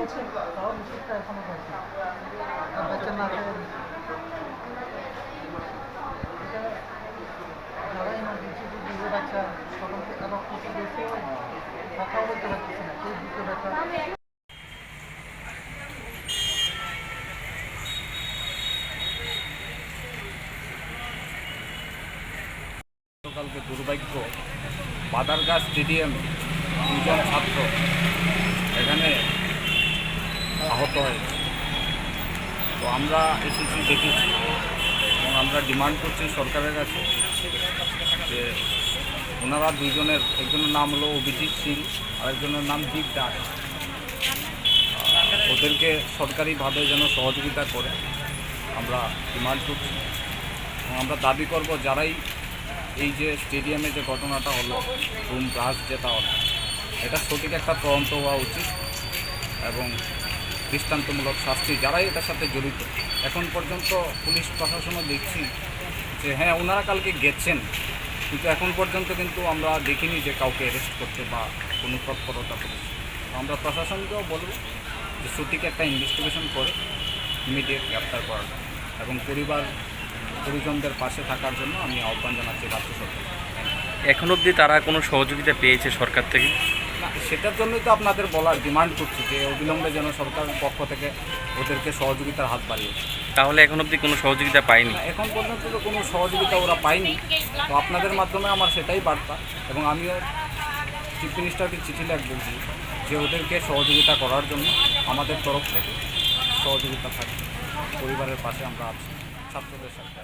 পেয়েছেন? তাও বিস্কুটটা এখনো খাইছি আর বাচ্চা না খেয়ে এটা যারা ইমার্জেন্সি বুঝে বাচ্চা তখন রক্ত দিয়েছে কথাও বলতে পারতেছে না কেউ বুঝতে ব্যথা গতকালকে দুর্ভাগ্য বাদারগাঁ স্টেডিয়ামে দুজন ছাত্র এখানে আহত হয়েছে। তো আমরা এসেছি দেখেছি এবং আমরা ডিমান্ড করছি সরকারের কাছে যে ওনারা দুইজনের, একজনের নাম হলো অভিজিৎ সিং আরেকজনের নাম দীপ দাস, ওদেরকে সরকারিভাবে যেন সহযোগিতা করে আমরা ডিমান্ড করছি। এবং আমরা দাবি করব যারাই এই যে স্টেডিয়ামে যে ঘটনাটা হলো রুম ব্রাশ যেটা হলো, এটা সঠিক একটা তদন্ত হওয়া উচিত এবং দৃষ্টান্তমূলক শাস্তি যারাই এটার সাথে জড়িত। এখন পর্যন্ত পুলিশ প্রশাসনও দেখছি যে হ্যাঁ ওনারা কালকে গেছেন, কিন্তু এখন পর্যন্ত কিন্তু আমরা দেখিনি যে কাউকে অ্যারেস্ট করতে বা কোনো তৎপরতা করেছে। আমরা প্রশাসনকেও বলব যে সঠিক একটা ইনভেস্টিগেশন করে ইমিডিয়েট গ্রেপ্তার করার এবং পরিজনদের পাশে থাকার জন্য আমি আহ্বান জানাচ্ছি রাজ্য সরকার। এখন অবধি তারা কোনো সহযোগিতা পেয়েছে সরকার থেকে? না, সেটার জন্যই তো আপনাদের বলার ডিমান্ড করছি যে অবিলম্বে যেন সরকারের পক্ষ থেকে ওদেরকে সহযোগিতার হাত বাড়িয়েছে। তাহলে এখন অবধি কোনো সহযোগিতা পায়নি? এখন পর্যন্ত তো কোনো সহযোগিতা ওরা পায়নি। তো আপনাদের মাধ্যমে আমার সেটাই বার্তা এবং আমিও চিফ মিনিস্টারকে চিঠি লিখব যে ওদেরকে সহযোগিতা করার জন্য আমাদের তরফ থেকে সহযোগিতা থাকবে। পরিবারের পাশে আমরা আছি, ছাত্রদের সাথে।